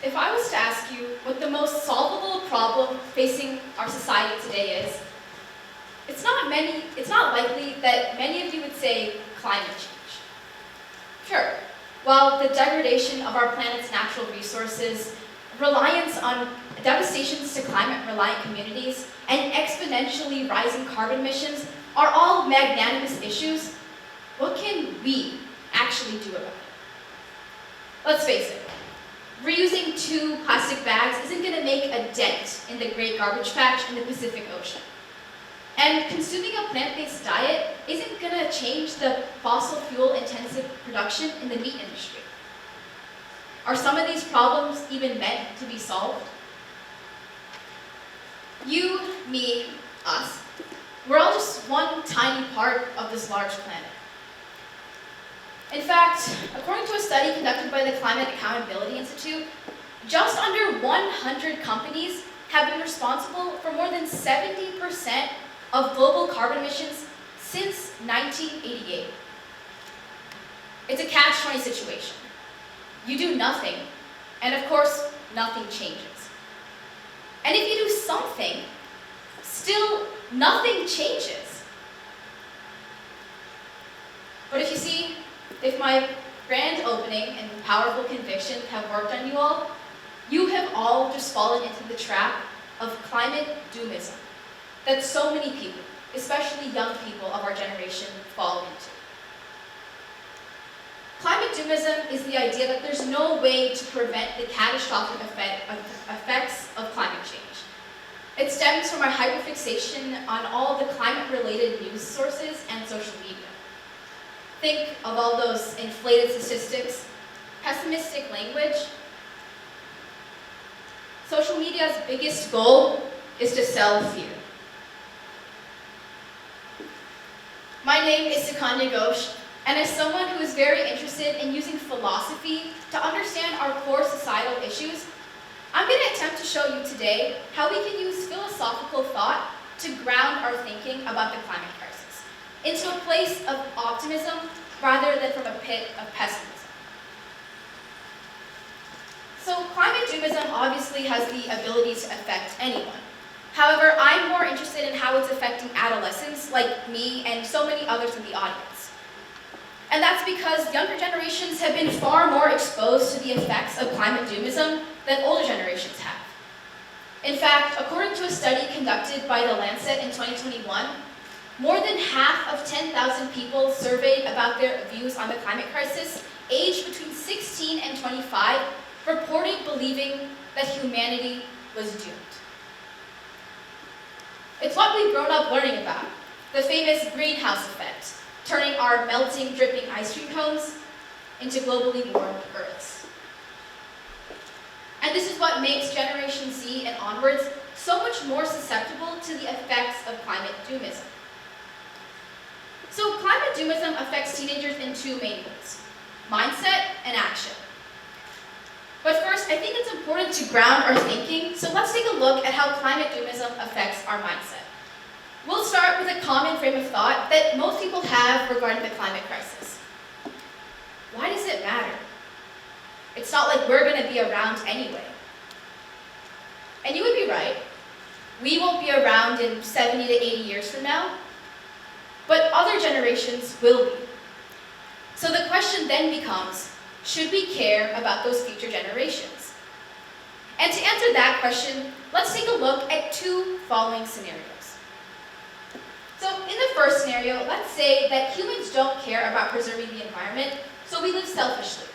If I was to ask you what the most solvable problem facing our society today is, it's not likely that many of you would say climate change. Sure, while the degradation of our planet's natural resources, reliance on devastations to climate-reliant communities, and exponentially rising carbon emissions are all magnanimous issues, what can we actually do about it? Let's face it, reusing 2 plastic bags isn't going to make a dent in the great garbage patch in the Pacific Ocean. And consuming a plant-based diet isn't going to change the fossil fuel-intensive production in the meat industry. Are some of these problems even meant to be solved? You, me, us, we're all just one tiny part of this large planet. In fact, according to a study conducted by the Climate Accountability Institute, just under 100 companies have been responsible for more than 70% of global carbon emissions since 1988. It's a catch-20 situation. You do nothing, and of course, nothing changes. And if you do something, still nothing changes. But if you see, if my grand opening and powerful conviction have worked on you have all just fallen into the trap of climate doomism that so many people, especially young people of our generation, fall into. Climate doomism is the idea that there's no way to prevent the catastrophic effects of climate change. It stems from our hyperfixation on all the climate-related news sources and social media. Think of all those inflated statistics, pessimistic language. Social media's biggest goal is to sell fear. My name is Sukanya Ghosh, and as someone who is very interested in using philosophy to understand our core societal issues, I'm going to attempt to show you today how we can use philosophical thought to ground our thinking about the climate crisis into a place of optimism rather than from a pit of pessimism. So climate doomism obviously has the ability to affect anyone. However, I'm more interested in how it's affecting adolescents like me and so many others in the audience. And that's because younger generations have been far more exposed to the effects of climate doomism than older generations have. In fact, according to a study conducted by The Lancet in 2021, more than half of 10,000 people surveyed about their views on the climate crisis, aged between 16 and 25, reported believing that humanity was doomed. It's what we've grown up learning about, the famous greenhouse effect, turning our melting, dripping ice cream cones into globally warmed Earths. And this is what makes Generation Z and onwards so much more susceptible to the effects of climate doomism. So climate doomism affects teenagers in 2 main ways: mindset and action. But first, I think it's important to ground our thinking, so let's take a look at how climate doomism affects our mindset. We'll start with a common frame of thought that most people have regarding the climate crisis. Why does it matter? It's not like we're going to be around anyway. And you would be right. We won't be around in 70 to 80 years from now, but other generations will be. So the question then becomes, should we care about those future generations? And to answer that question, let's take a look at 2 following scenarios. So in the first scenario, let's say that humans don't care about preserving the environment, so we live selfishly.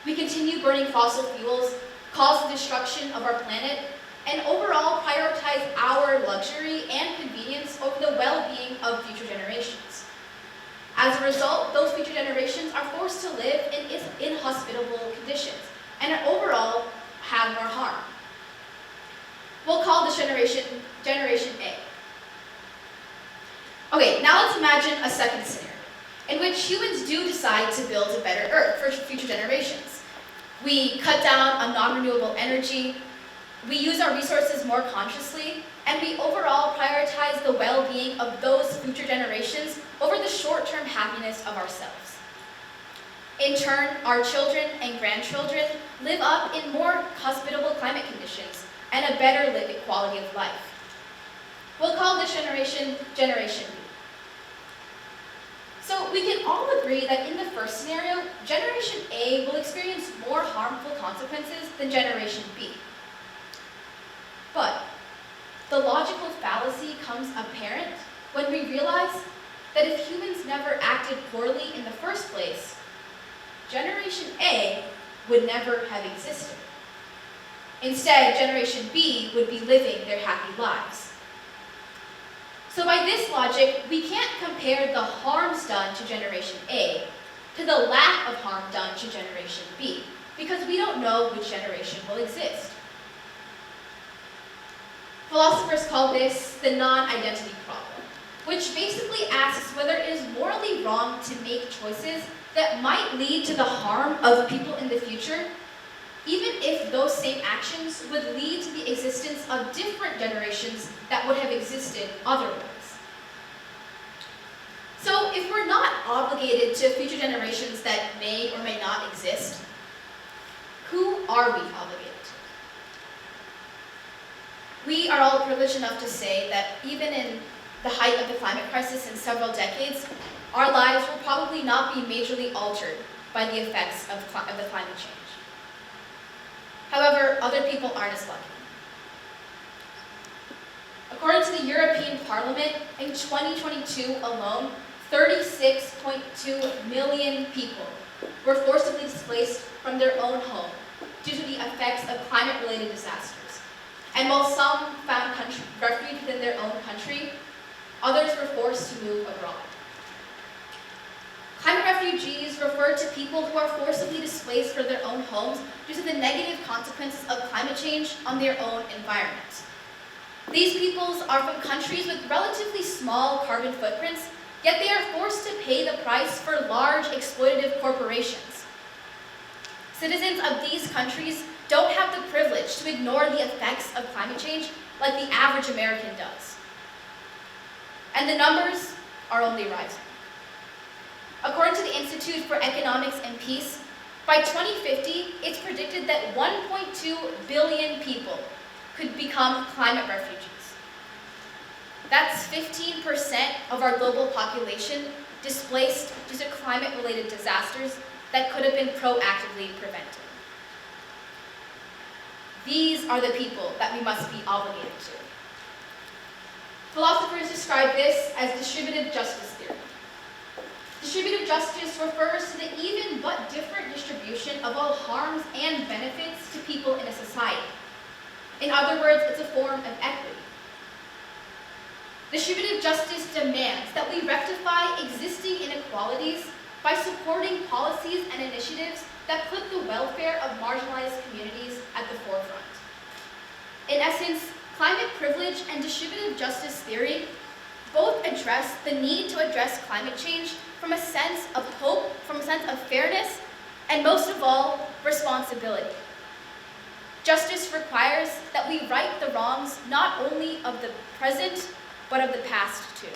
We continue burning fossil fuels, cause the destruction of our planet, and overall prioritize our luxury and convenience over the well-being of future generations. As a result, those future generations are forced to live in inhospitable conditions and overall have more harm. We'll call this generation A. Okay, now let's imagine a second scenario in which humans do decide to build a better Earth for future generations. We cut down on non-renewable energy, we use our resources more consciously, and we overall prioritize the well-being of those future generations over the short-term happiness of ourselves. In turn, our children and grandchildren live up in more hospitable climate conditions and a better quality of life. We'll call this generation Generation B. So we can all agree that in the first scenario, Generation A will experience more harmful consequences than Generation B. But the logical fallacy comes apparent when we realize that if humans never acted poorly in the first place, Generation A would never have existed. Instead, Generation B would be living their happy lives. So by this logic, we can't compare the harms done to Generation A to the lack of harm done to Generation B, because we don't know which generation will exist. Philosophers call this the non-identity problem, which basically asks whether it is morally wrong to make choices that might lead to the harm of people in the future, even if those same actions would lead to the existence of different generations that would have existed otherwise. So if we're not obligated to future generations that may or may not exist, who are we obligated to? We are all privileged enough to say that even in the height of the climate crisis in several decades, our lives will probably not be majorly altered by the effects of the climate change. However, other people aren't as lucky. According to the European Parliament, in 2022 alone, 36.2 million people were forcibly displaced from their own home due to the effects of climate-related disasters. And while some found refuge within their own country, others were forced to move abroad. Climate refugees refer to people who are forcibly displaced from their own homes due to the negative consequences of climate change on their own environment. These peoples are from countries with relatively small carbon footprints, yet they are forced to pay the price for large exploitative corporations. Citizens of these countries don't have the privilege to ignore the effects of climate change like the average American does. And the numbers are only rising. According to the Institute for Economics and Peace, by 2050, it's predicted that 1.2 billion people could become climate refugees. That's 15% of our global population displaced due to climate-related disasters that could have been proactively prevented. These are the people that we must be obligated to. Philosophers describe this as distributive justice theory. Distributive justice refers to the even but different distribution of all harms and benefits to people in a society. In other words, it's a form of equity. Distributive justice demands that we rectify existing inequalities by supporting policies and initiatives that put the welfare of marginalized communities at the forefront. In essence, climate privilege and distributive justice theory both address the need to address climate change from a sense of hope, from a sense of fairness, and most of all, responsibility. Justice requires that we right the wrongs not only of the present, but of the past too.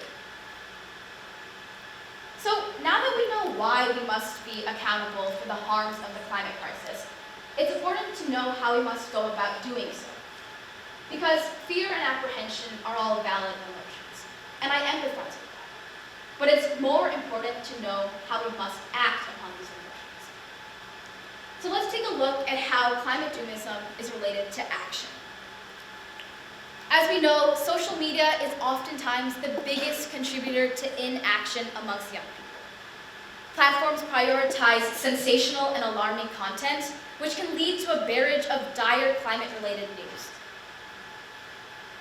So now that we know why we must be accountable for the harms of the climate crisis, it's important to know how we must go about doing so. Because fear and apprehension are all valid emotions, and I empathize with that. But it's more important to know how we must act upon these emotions. So let's take a look at how climate doomism is related to action. As we know, social media is oftentimes the biggest contributor to inaction amongst young people. Platforms prioritize sensational and alarming content, which can lead to a barrage of dire climate-related news.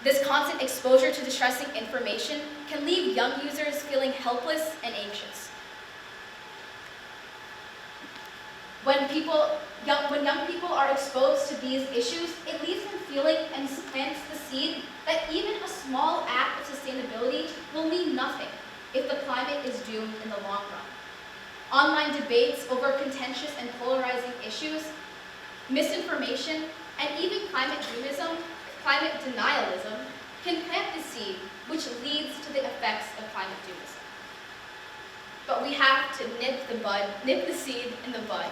This constant exposure to distressing information can leave young users feeling helpless and anxious. When young people are exposed to these issues, it leaves them feeling and plants the seed that even a small act of sustainability will mean nothing if the climate is doomed in the long run. Online debates over contentious and polarizing issues, misinformation, and even climate doomism, climate denialism, can plant the seed which leads to the effects of climate doomism. but we have to nip the seed in the bud.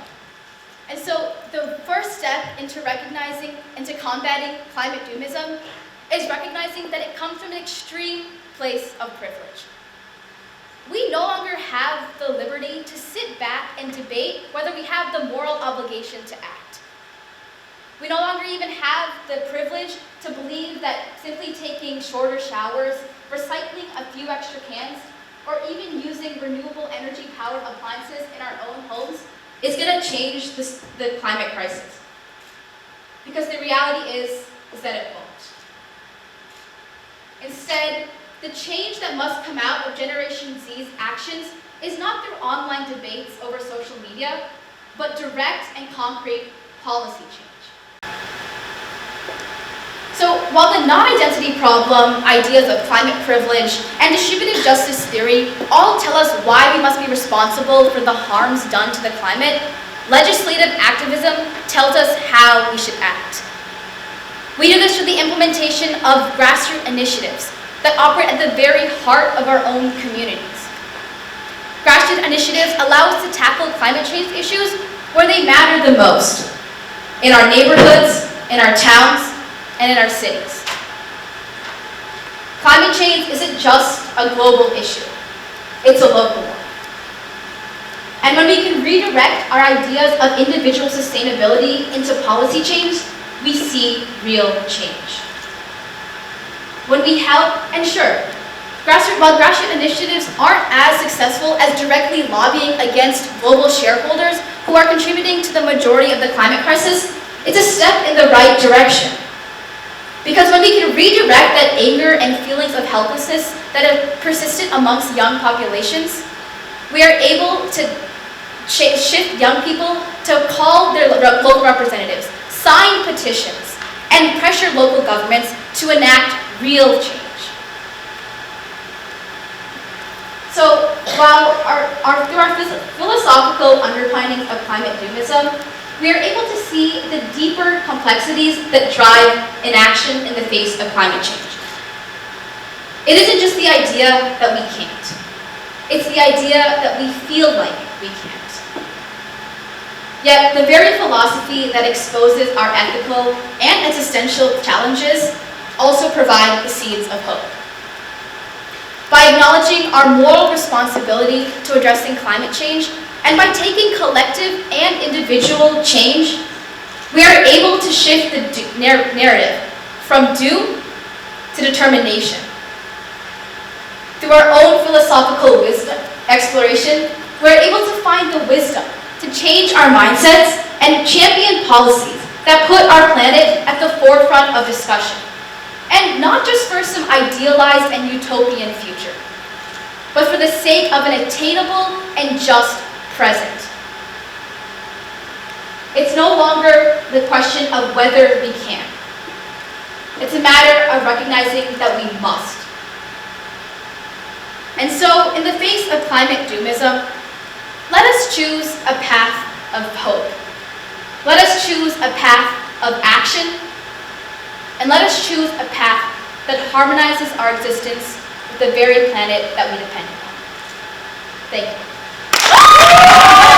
And so the first step into combating climate doomism is recognizing that it comes from an extreme place of privilege. We no longer have the liberty to sit back and debate whether we have the moral obligation to act. We no longer even have the privilege to believe that simply taking shorter showers, recycling a few extra cans, or even using renewable energy-powered appliances in our own homes is going to change the climate crisis. Because the reality is that it won't. Instead, the change that must come out of Generation Z's actions is not through online debates over social media, but direct and concrete policy change. So while the non-identity problem, ideas of climate privilege, and distributive justice theory all tell us why we must be responsible for the harms done to the climate, legislative activism tells us how we should act. We do this through the implementation of grassroots initiatives that operate at the very heart of our own communities. Grassroots initiatives allow us to tackle climate change issues where they matter the most, in our neighborhoods, in our towns, and in our cities. Climate change isn't just a global issue, it's a local one. And when we can redirect our ideas of individual sustainability into policy change, we see real change. When we help, and sure, while grassroots initiatives aren't as successful as directly lobbying against global shareholders who are contributing to the majority of the climate crisis, it's a step in the right direction. Because when we can redirect that anger and feelings of helplessness that have persisted amongst young populations, we are able to shift young people to call their local representatives, sign petitions, and pressure local governments to enact real change. So while through our philosophical underpinnings of climate doomism, we are able to see the deeper complexities that drive inaction in the face of climate change. It isn't just the idea that we can't. It's the idea that we feel like we can't. Yet the very philosophy that exposes our ethical and existential challenges also provide the seeds of hope. By acknowledging our moral responsibility to addressing climate change, and by taking collective and individual change, we are able to shift the narrative from doom to determination. Through our own philosophical exploration, we're able to find the wisdom to change our mindsets and champion policies that put our planet at the forefront of discussion. And not just for some idealized and utopian future, but for the sake of an attainable and just present. It's no longer the question of whether we can. It's a matter of recognizing that we must. And so, in the face of climate doomism, let us choose a path of hope. Let us choose a path of action, and let us choose a path that harmonizes our existence with the very planet that we depend on. Thank you.